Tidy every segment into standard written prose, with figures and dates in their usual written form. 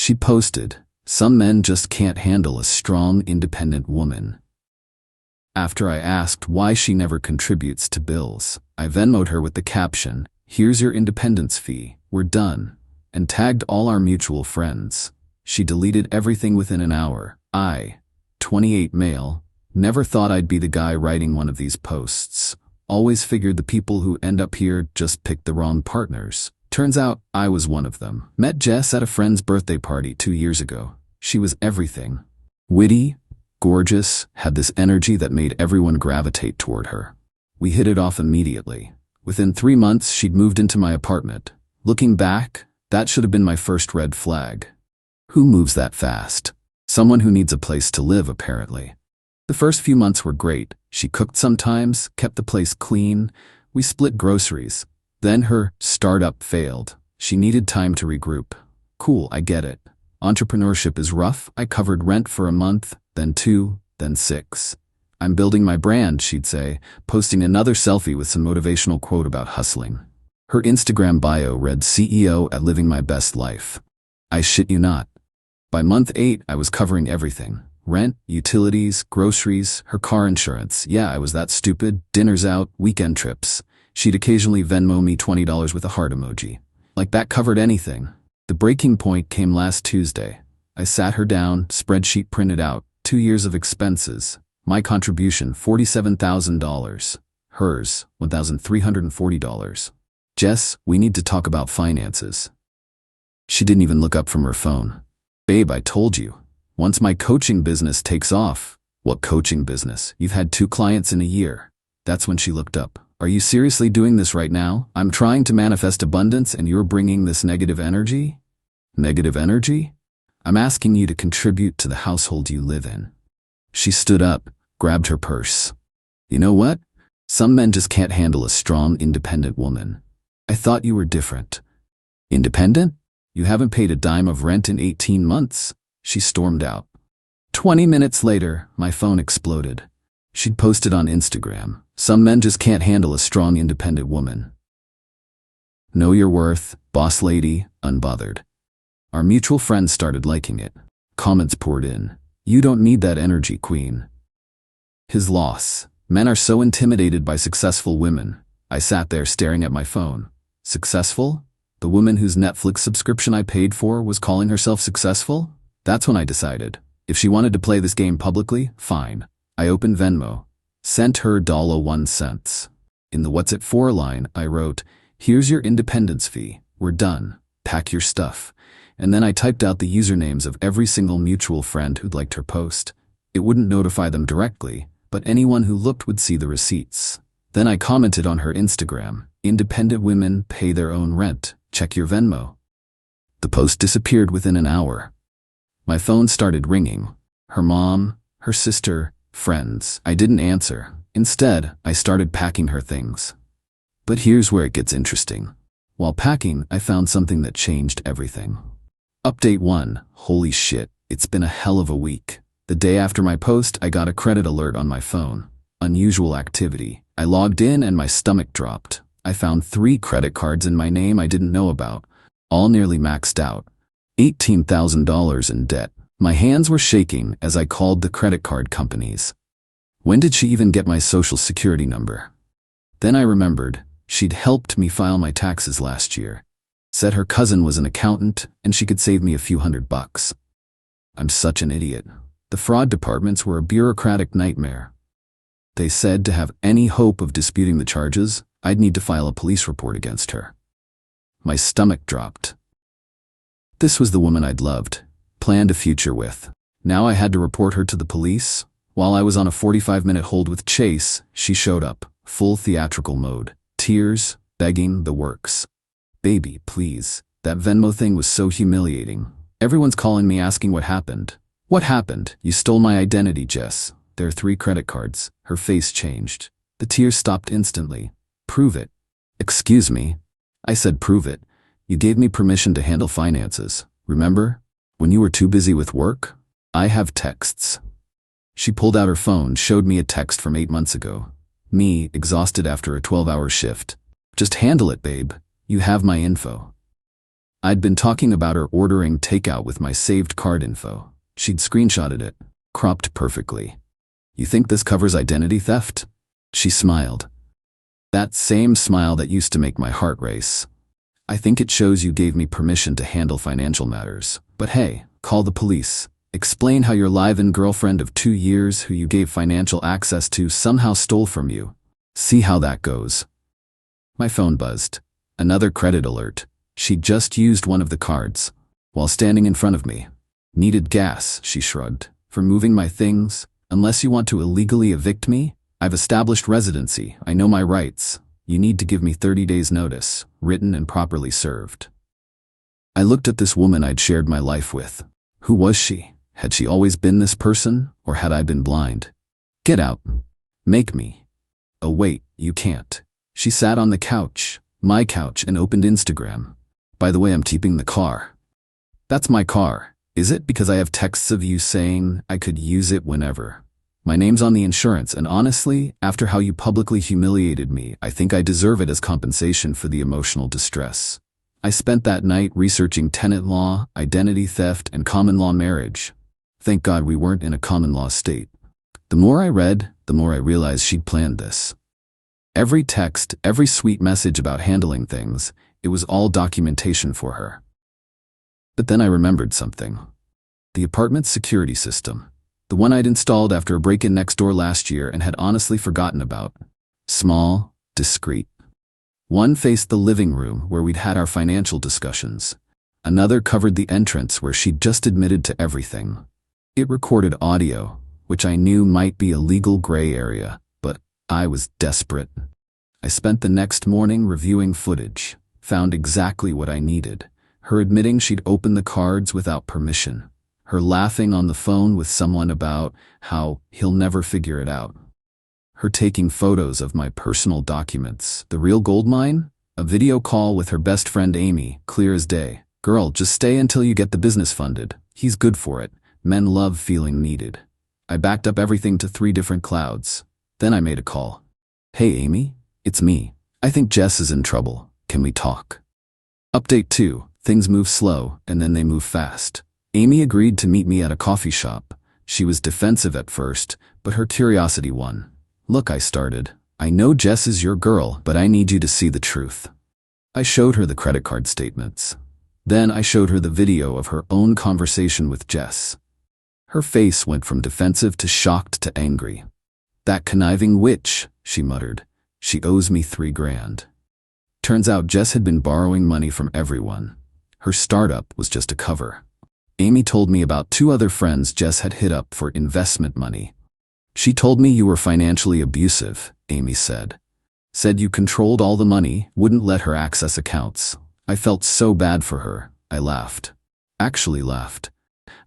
She posted, "Some men just can't handle a strong, independent woman." After I asked why she never contributes to bills, I Venmo'd her with the caption, "Here's your independence fee, we're done," and tagged all our mutual friends. She deleted everything within an hour. I, 28 male, never thought I'd be the guy writing one of these posts. Always figured the people who end up here just picked the wrong partners. Turns out I was one of them. Met Jess at a friend's birthday party 2 years ago. She was everything. Witty, gorgeous, had this energy that made everyone gravitate toward her. We hit it off immediately. Within 3 months, she'd moved into my apartment. Looking back, that should have been my first red flag. Who moves that fast? Someone who needs a place to live, apparently. The first few months were great. She cooked sometimes, kept the place clean. We split groceries. Then her startup failed. She needed time to regroup. Cool, I get it. Entrepreneurship is rough. I covered rent for a month, then 2, then 6. "I'm building my brand," she'd say, posting another selfie with some motivational quote about hustling. Her Instagram bio read CEO at living my best life. I shit you not. By month 8, I was covering everything. Rent, utilities, groceries, her car insurance. Yeah, I was that stupid. Dinners out, weekend trips. She'd occasionally Venmo me $20 with a heart emoji. Like that covered anything. The breaking point came last Tuesday. I sat her down, spreadsheet printed out, 2 years of expenses. My contribution, $47,000. Hers, $1,340. "Jess, we need to talk about finances." She didn't even look up from her phone. "Babe, I told you. Once my coaching business takes off." "What coaching business? You've had 2 clients in a year." That's when she looked up. "Are you seriously doing this right now? I'm trying to manifest abundance and you're bringing this negative energy?" "Negative energy? I'm asking you to contribute to the household you live in." She stood up, grabbed her purse. "You know what? Some men just can't handle a strong, independent woman. I thought you were different." "Independent? You haven't paid a dime of rent in 18 months. She stormed out. 20 minutes later, my phone exploded. She'd posted on Instagram, "Some men just can't handle a strong, independent woman. Know your worth, boss lady, unbothered." Our mutual friends started liking it. Comments poured in. "You don't need that energy, queen." His loss. Men are so intimidated by successful women. I sat there staring at my phone. Successful? The woman whose Netflix subscription I paid for was calling herself successful? That's when I decided. If she wanted to play this game publicly, fine. I opened Venmo. Sent her $1.01. In the "What's it for" line, I wrote, "Here's your independence fee. We're done. Pack your stuff." And then I typed out the usernames of every single mutual friend who'd liked her post. It wouldn't notify them directly, but anyone who looked would see the receipts. Then I commented on her Instagram, "Independent women pay their own rent. Check your Venmo." The post disappeared within an hour. My phone started ringing. Her mom, her sister, friends. I didn't answer. Instead, I started packing her things. But here's where it gets interesting. While packing, I found something that changed everything. Update 1. Holy shit, it's been a hell of a week. The day after my post, I got a credit alert on my phone. Unusual activity. I logged in and my stomach dropped. I found 3 credit cards in my name I didn't know about, all nearly maxed out. $18,000 in debt. My hands were shaking as I called the credit card companies. When did she even get my social security number? Then I remembered, she'd helped me file my taxes last year. Said her cousin was an accountant and she could save me a few $100. I'm such an idiot. The fraud departments were a bureaucratic nightmare. They said to have any hope of disputing the charges, I'd need to file a police report against her. My stomach dropped. This was the woman I'd loved, planned a future with. Now I had to report her to the police. While I was on a 45-minute hold with Chase, she showed up, full theatrical mode. Tears, begging, the works. "Baby, please. That Venmo thing was so humiliating. Everyone's calling me asking what happened." "What happened? You stole my identity, Jess. There are 3 credit cards." Her face changed. The tears stopped instantly. "Prove it." "Excuse me." I said, "Prove it. You gave me permission to handle finances. Remember? When you were too busy with work? I have texts." She pulled out her phone, showed me a text from 8 months ago. Me, exhausted after a 12-hour shift. "Just handle it, babe. You have my info." I'd been talking about her ordering takeout with my saved card info. She'd screenshotted it, cropped perfectly. "You think this covers identity theft?" She smiled. That same smile that used to make my heart race. "I think it shows you gave me permission to handle financial matters. But hey, call the police. Explain how your live-in girlfriend of 2 years who you gave financial access to somehow stole from you. See how that goes." My phone buzzed. Another credit alert. She'd just used one of the cards while standing in front of me. "Needed gas," she shrugged. "For moving my things? Unless you want to illegally evict me? I've established residency. I know my rights. You need to give me 30 days notice, written and properly served." I looked at this woman I'd shared my life with. Who was she? Had she always been this person, or had I been blind? "Get out. Make me." "Oh wait, you can't." She sat on the couch, my couch, and opened Instagram. "By the way, I'm keeping the car." "That's my car. Is it because I have texts of you saying I could use it whenever? My name's on the insurance, and honestly, after how you publicly humiliated me, I think I deserve it as compensation for the emotional distress. I spent that night researching tenant law, identity theft, and common law marriage. Thank God we weren't in a common law state. The more I read, the more I realized she'd planned this. Every text, every sweet message about handling things, it was all documentation for her. But then I remembered something. The apartment's security system. The one I'd installed after a break-in next door last year and had honestly forgotten about. Small, discreet. One faced the living room where we'd had our financial discussions. Another covered the entrance where she'd just admitted to everything. It recorded audio, which I knew might be a legal gray area, but I was desperate. I spent the next morning reviewing footage, found exactly what I needed. Her admitting she'd opened the cards without permission. Her laughing on the phone with someone about how he'll never figure it out. Her taking photos of my personal documents. The real goldmine? A video call with her best friend Amy, clear as day. "Girl, just stay until you get the business funded. He's good for it. Men love feeling needed." I backed up everything to 3 different clouds. Then I made a call. "Hey Amy, it's me. I think Jess is in trouble. Can we talk?" Update 2. Things move slow, and then they move fast. Amy agreed to meet me at a coffee shop. She was defensive at first, but her curiosity won. "Look," I started. "I know Jess is your girl, but I need you to see the truth." I showed her the credit card statements. Then I showed her the video of her own conversation with Jess. Her face went from defensive to shocked to angry. "That conniving witch," she muttered. "She owes me $3,000. Turns out Jess had been borrowing money from everyone. Her startup was just a cover. Amy told me about 2 other friends Jess had hit up for investment money. "She told me you were financially abusive," Amy said. "Said you controlled all the money, wouldn't let her access accounts." I felt so bad for her. I laughed. Actually laughed.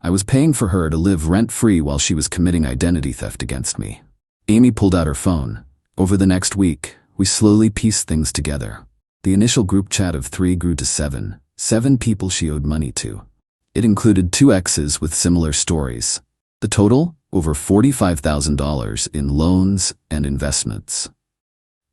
I was paying for her to live rent-free while she was committing identity theft against me. Amy pulled out her phone. Over the next week, we slowly pieced things together. The initial group chat of 3 grew to 7. 7 people she owed money to. It included 2 exes with similar stories. The total? Over $45,000 in loans and investments.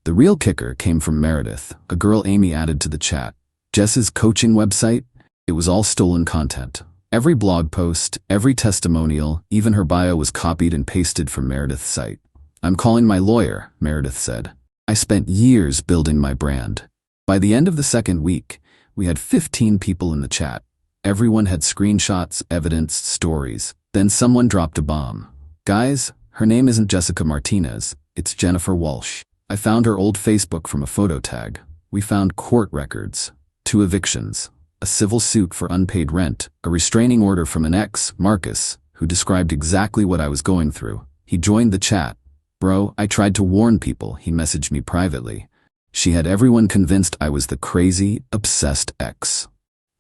The real kicker came from Meredith, a girl Amy added to the chat. Jess's coaching website? It was all stolen content. Every blog post, every testimonial, even her bio was copied and pasted from Meredith's site. "I'm calling my lawyer," Meredith said. "I spent years building my brand." By the end of the second week, we had 15 people in the chat. Everyone had screenshots, evidence, stories. Then someone dropped a bomb. "Guys, her name isn't Jessica Martinez, it's Jennifer Walsh." I found her old Facebook from a photo tag. We found court records, 2 evictions, a civil suit for unpaid rent, a restraining order from an ex, Marcus, who described exactly what I was going through. He joined the chat. "Bro, I tried to warn people," he messaged me privately. She had everyone convinced I was the crazy, obsessed ex.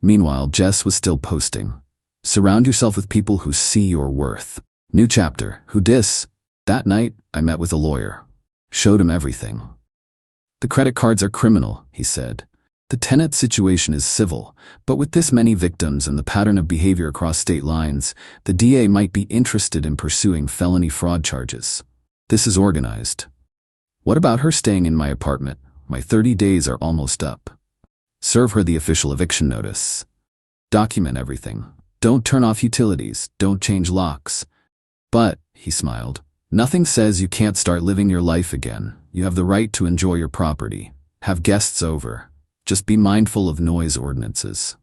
Meanwhile, Jess was still posting. "Surround yourself with people who see your worth." New chapter. Who dis? That night, I met with a lawyer. Showed him everything. "The credit cards are criminal," he said. "The tenant situation is civil, but with this many victims and the pattern of behavior across state lines, the DA might be interested in pursuing felony fraud charges. This is organized." "What about her staying in my apartment? My 30 days are almost up." Serve her the official eviction notice. Document everything. Don't turn off utilities. Don't change locks. But, he smiled, nothing says you can't start living your life again. You have the right to enjoy your property. Have guests over. Just be mindful of noise ordinances.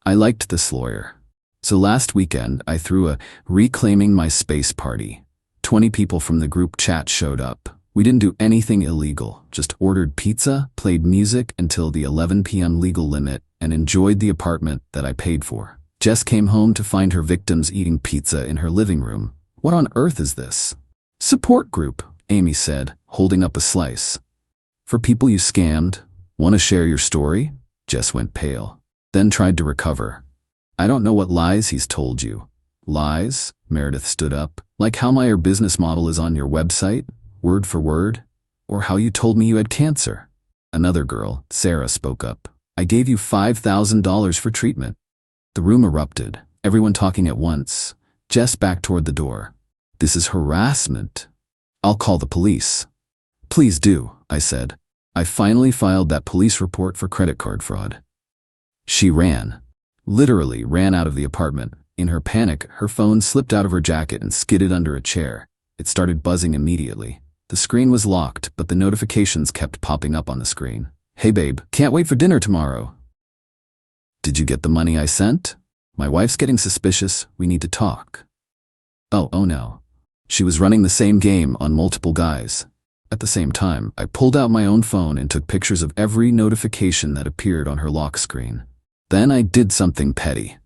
I liked this lawyer. So last weekend, I threw a Reclaiming My Space party. 20 people from the group chat showed up. We didn't do anything illegal, just ordered pizza, played music until the 11 p.m. legal limit, and enjoyed the apartment that I paid for. Jess came home to find her victims eating pizza in her living room. What on earth is this? Support group, Amy said, holding up a slice. For people you scammed? Want to share your story? Jess went pale, then tried to recover. I don't know what lies he's told you. Lies? Meredith stood up. Like how my business model is on your website, word for word? Or how you told me you had cancer? Another girl, Sarah, spoke up. I gave you $5,000 for treatment. The room erupted, everyone talking at once. Jess backed toward the door. This is harassment. I'll call the police. Please do, I said. I finally filed that police report for credit card fraud. She ran. Literally ran out of the apartment. In her panic, her phone slipped out of her jacket and skidded under a chair. It started buzzing immediately. The screen was locked, but the notifications kept popping up on the screen. Hey babe, can't wait for dinner tomorrow. Did you get the money I sent? My wife's getting suspicious. We need to talk. Oh no. She was running the same game on multiple guys. At the same time, I pulled out my own phone and took pictures of every notification that appeared on her lock screen. Then I did something petty.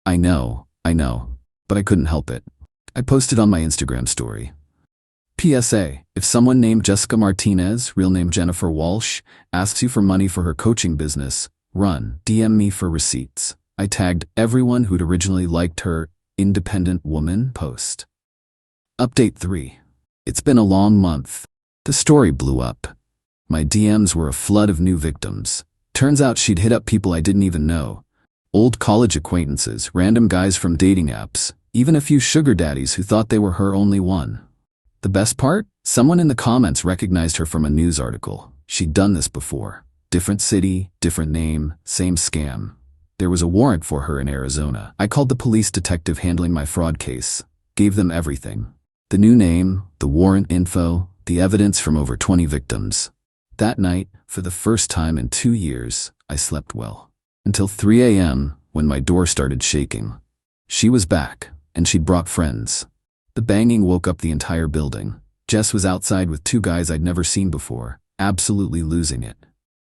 I know, but I couldn't help it. I posted on my Instagram story. PSA, if someone named Jessica Martinez, real name Jennifer Walsh, asks you for money for her coaching business, run, DM me for receipts. I tagged everyone who'd originally liked her independent woman post. Update 3. It's been a long month. The story blew up. My DMs were a flood of new victims. Turns out she'd hit up people I didn't even know. Old college acquaintances, random guys from dating apps, even a few sugar daddies who thought they were her only one. The best part? Someone in the comments recognized her from a news article. She'd done this before. Different city, different name, same scam. There was a warrant for her in Arizona. I called the police detective handling my fraud case. Gave them everything. The new name, the warrant info, the evidence from over 20 victims. That night, for the first time in 2 years, I slept well. Until 3 a.m., when my door started shaking. She was back, and she'd brought friends. The banging woke up the entire building. Jess was outside with 2 guys I'd never seen before, absolutely losing it.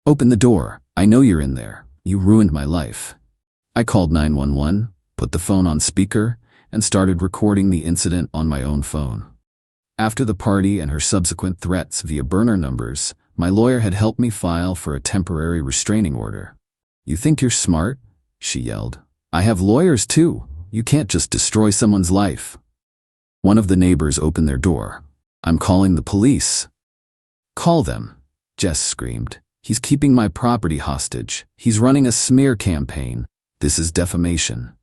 Open the door. I know you're in there. You ruined my life. I called 911, put the phone on speaker, and started recording the incident on my own phone. After the party and her subsequent threats via burner numbers, my lawyer had helped me file for a temporary restraining order. You think you're smart? She yelled. I have lawyers too. You can't just destroy someone's life. One of the neighbors opened their door. I'm calling the police. Call them, Jess screamed. He's keeping my property hostage. He's running a smear campaign. This is defamation.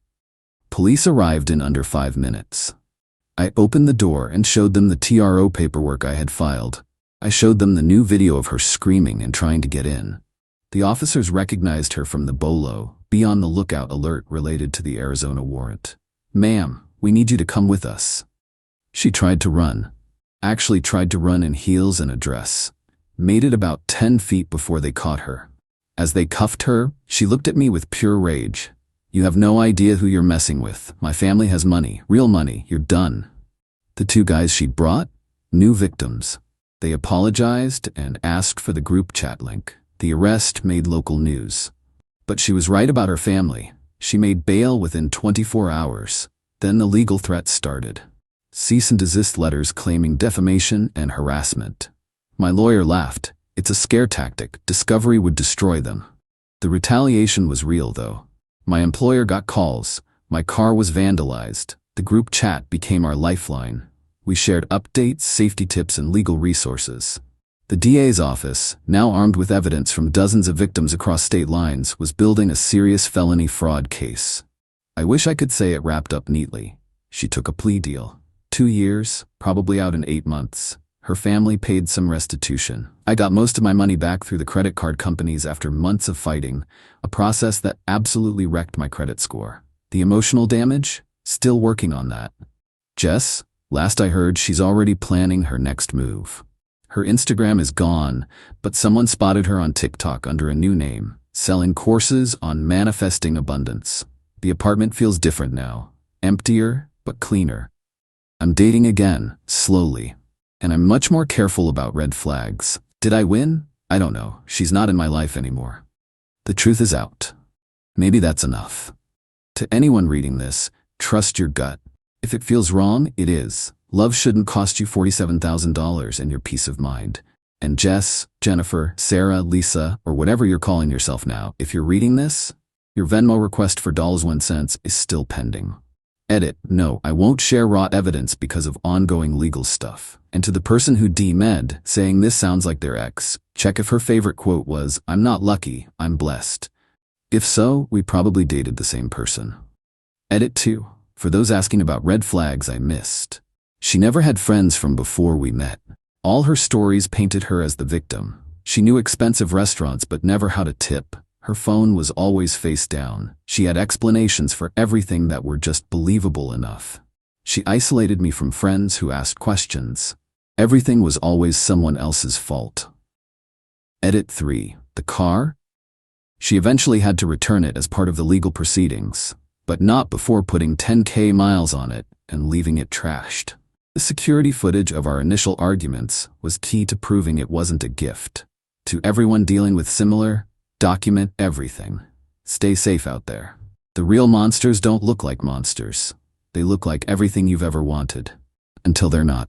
Police arrived in under 5 minutes. I opened the door and showed them the TRO paperwork I had filed. I showed them the new video of her screaming and trying to get in. The officers recognized her from the BOLO, be on the lookout alert related to the Arizona warrant. Ma'am, we need you to come with us. She tried to run. Actually tried to run in heels and a dress. Made it about 10 feet before they caught her. As they cuffed her, she looked at me with pure rage. You have no idea who you're messing with. My family has money, real money. You're done. The 2 guys she'd brought? New victims. They apologized and asked for the group chat link. The arrest made local news. But she was right about her family. She made bail within 24 hours. Then the legal threats started. Cease and desist letters claiming defamation and harassment. My lawyer laughed. It's a scare tactic. Discovery would destroy them. The retaliation was real, though. My employer got calls. My car was vandalized. The group chat became our lifeline. We shared updates, safety tips, and legal resources. The DA's office, now armed with evidence from dozens of victims across state lines, was building a serious felony fraud case. I wish I could say it wrapped up neatly. She took a plea deal. 2 years, probably out in 8 months. Her family paid some restitution. I got most of my money back through the credit card companies after months of fighting, a process that absolutely wrecked my credit score. The emotional damage? Still working on that. Jess? Last I heard, she's already planning her next move. Her Instagram is gone, but someone spotted her on TikTok under a new name, selling courses on manifesting abundance. The apartment feels different now. Emptier, but cleaner. I'm dating again, slowly. And I'm much more careful about red flags. Did I win? I don't know. She's not in my life anymore. The truth is out. Maybe that's enough. To anyone reading this, trust your gut. If it feels wrong, it is. Love shouldn't cost you $47,000 and your peace of mind. And Jess, Jennifer, Sarah, Lisa, or whatever you're calling yourself now, if you're reading this, your Venmo request for $1 is still pending. Edit: no, I won't share raw evidence because of ongoing legal stuff. And to the person who DM'd, saying this sounds like their ex, check if her favorite quote was, "I'm not lucky, I'm blessed." If so, we probably dated the same person. Edit 2. For those asking about red flags I missed. She never had friends from before we met. All her stories painted her as the victim. She knew expensive restaurants but never how to tip. Her phone was always face down. She had explanations for everything that were just believable enough. She isolated me from friends who asked questions. Everything was always someone else's fault. Edit 3. The car? She eventually had to return it as part of the legal proceedings, but not before putting 10K miles on it and leaving it trashed. The security footage of our initial arguments was key to proving it wasn't a gift. To everyone dealing with similar, document everything. Stay safe out there. The real monsters don't look like monsters. They look like everything you've ever wanted. Until they're not.